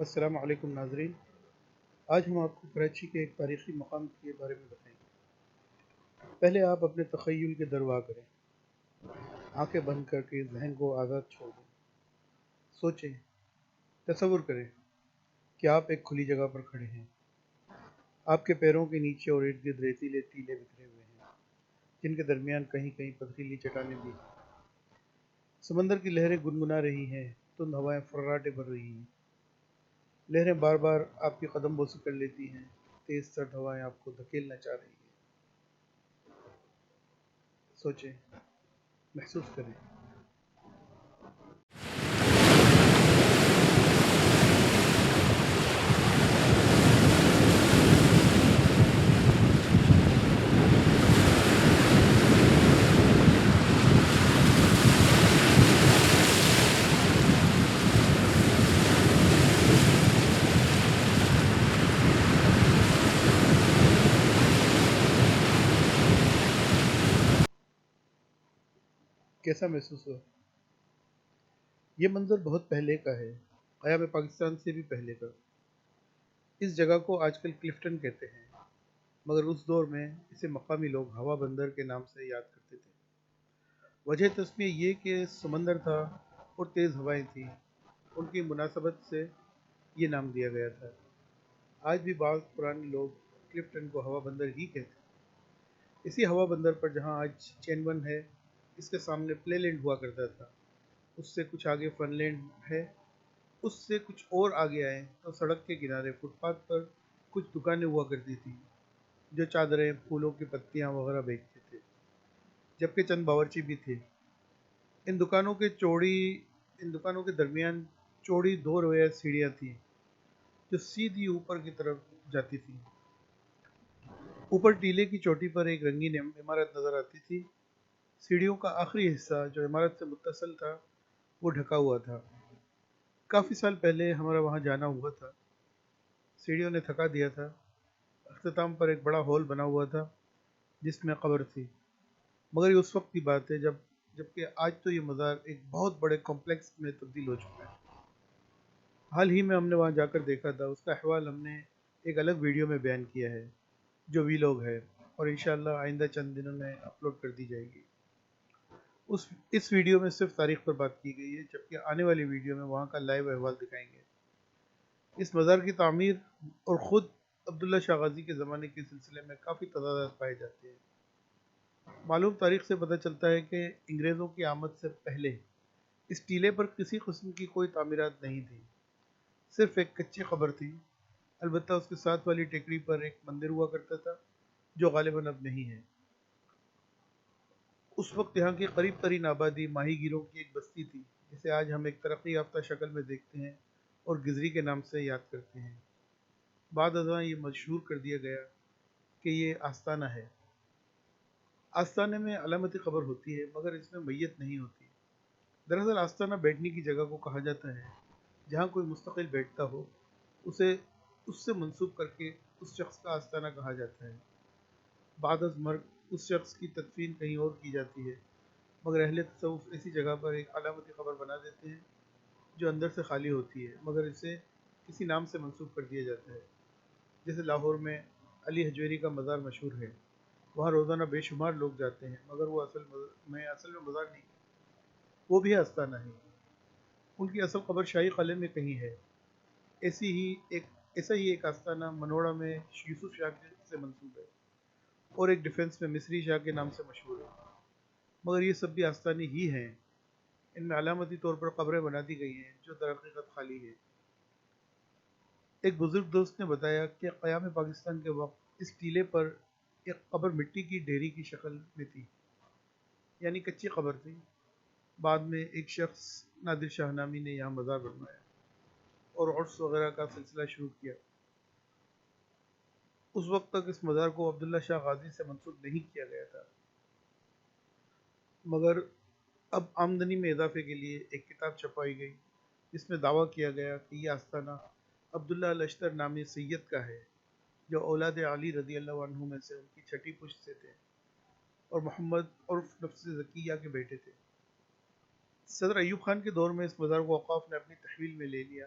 السلام علیکم ناظرین، آج ہم آپ کو کراچی کے ایک تاریخی مقام کے بارے میں بتائیں گے۔ پہلے آپ اپنے تخیل کے دروا کریں، آنکھیں بند کر کے ذہن کو آزاد چھوڑ دیں۔ سوچیں، تصور کریں کہ آپ ایک کھلی جگہ پر کھڑے ہیں۔ آپ کے پیروں کے نیچے اور ارد گرد ریتیلے ٹیلے بکھرے ہوئے ہیں، جن کے درمیان کہیں کہیں پتھریلی چٹانیں بھی ہیں۔ سمندر کی لہریں گنگنا رہی ہیں، تند ہوائیں فراٹے بھر رہی ہیں۔ لہریں بار بار آپ کی قدم بوسی کر لیتی ہیں، تیز سرد ہوائیں آپ کو دھکیلنا چاہ رہی ہیں۔ سوچیں، محسوس کریں۔ کیسا محسوس ہوا؟ یہ منظر بہت پہلے کا ہے، قیام پاکستان سے بھی پہلے کا۔ اس جگہ کو آج کل کلفٹن کہتے ہیں، مگر اس دور میں اسے مقامی لوگ ہوا بندر کے نام سے یاد کرتے تھے۔ وجہ تسمیہ یہ کہ سمندر تھا اور تیز ہوائیں تھیں، ان کی مناسبت سے یہ نام دیا گیا تھا۔ آج بھی بعض پرانے لوگ کلفٹن کو ہوا بندر ہی کہتے ہیں۔ اسی ہوا بندر پر جہاں آج چین ون ہے، اس کے سامنے پلے لینڈ ہوا کرتا تھا۔ اس سے کچھ آگے فن لینڈ ہے۔ اس سے کچھ اور آگے آئے تو سڑک کے کنارے فٹ پاتھ پر کچھ دکانیں ہوا کرتی تھیں جو چادریں، پھولوں کی پتیاں وغیرہ بیچتے تھے، جبکہ چند باورچی بھی تھے۔ ان دکانوں کے درمیان چوڑی دو رویہ سیڑھیاں تھیں جو سیدھی اوپر کی طرف جاتی تھیں۔ اوپر ٹیلے کی چوٹی پر ایک رنگین عمارت نظر آتی تھی۔ سیڑھیوں کا آخری حصہ جو عمارت سے متصل تھا وہ ڈھکا ہوا تھا۔ کافی سال پہلے ہمارا وہاں جانا ہوا تھا۔ سیڑھیوں نے تھکا دیا تھا۔ اختتام پر ایک بڑا ہال بنا ہوا تھا جس میں قبر تھی، مگر یہ اس وقت کی بات ہے جبکہ آج تو یہ مزار ایک بہت بڑے کمپلیکس میں تبدیل ہو چکا ہے۔ حال ہی میں ہم نے وہاں جا کر دیکھا تھا، اس کا احوال ہم نے ایک الگ ویڈیو میں بیان کیا ہے جو ویلاگ ہے، اور انشاءاللہ آئندہ چند دنوں میں اپلوڈ کر دی جائے گی۔ اس ویڈیو میں صرف تاریخ پر بات کی گئی ہے، جبکہ آنے والی ویڈیو میں وہاں کا لائیو احوال دکھائیں گے۔ اس مزار کی تعمیر اور خود عبداللہ شاہ غازی کے زمانے کے سلسلے میں کافی تضادات پائے جاتے ہیں۔ معلوم تاریخ سے پتہ چلتا ہے کہ انگریزوں کی آمد سے پہلے اس ٹیلے پر کسی قسم کی کوئی تعمیرات نہیں تھی، صرف ایک کچی قبر تھی۔ البتہ اس کے ساتھ والی ٹیکری پر ایک مندر ہوا کرتا تھا جو غالباً اب نہیں ہے۔ اس وقت یہاں کی قریب ترین آبادی ماہی گیروں کی ایک بستی تھی جسے آج ہم ایک ترقی یافتہ شکل میں دیکھتے ہیں اور گزری کے نام سے یاد کرتے ہیں۔ بعد ازاں یہ مشہور کر دیا گیا کہ یہ آستانہ ہے۔ آستانے میں علامتی قبر ہوتی ہے مگر اس میں میت نہیں ہوتی۔ دراصل آستانہ بیٹھنے کی جگہ کو کہا جاتا ہے جہاں کوئی مستقل بیٹھتا ہو، اسے اس سے منسوب کر کے اس شخص کا آستانہ کہا جاتا ہے۔ بعد از مرگ اس شخص کی تدفین کہیں اور کی جاتی ہے، مگر اہل تصوف ایسی جگہ پر ایک علامتی قبر بنا دیتے ہیں جو اندر سے خالی ہوتی ہے مگر اسے کسی نام سے منسوب کر دیا جاتا ہے۔ جیسے لاہور میں علی حجویری کا مزار مشہور ہے، وہاں روزانہ بے شمار لوگ جاتے ہیں مگر وہ اصل میں مزار نہیں، وہ بھی آستانہ ہے۔ ان کی اصل قبر شاہی قلعے میں کہیں ہے۔ ایسا ہی ایک آستانہ منوڑا میں یوسف شاہ سے منسوب ہے اور ایک ڈیفنس میں مصری شاہ کے نام سے مشہور ہے، مگر یہ سب بھی آستانے ہی ہیں۔ ان میں علامتی طور پر قبریں بنا دی گئی ہیں جو در حقیقت خالی ہے۔ ایک بزرگ دوست نے بتایا کہ قیام پاکستان کے وقت اس ٹیلے پر ایک قبر مٹی کی ڈھیری کی شکل میں تھی، یعنی کچی قبر تھی۔ بعد میں ایک شخص نادر شاہ نامی نے یہاں مزار بنوایا اور عرس وغیرہ کا سلسلہ شروع کیا۔ اس وقت تک اس مزار کو عبداللہ شاہ غازی سے منسوب نہیں کیا گیا تھا، مگر اب آمدنی میں اضافے کے لیے ایک کتاب چھپائی گئی جس میں دعویٰ کیا گیا کہ یہ آستانہ عبداللہ الاشتر نامی سید کا ہے جو اولاد علی رضی اللہ عنہ میں سے ان کی چھٹی پشت سے تھے اور محمد عرف نفس زکیہ کے بیٹے تھے۔ صدر ایوب خان کے دور میں اس مزار کو اوقاف نے اپنی تحویل میں لے لیا۔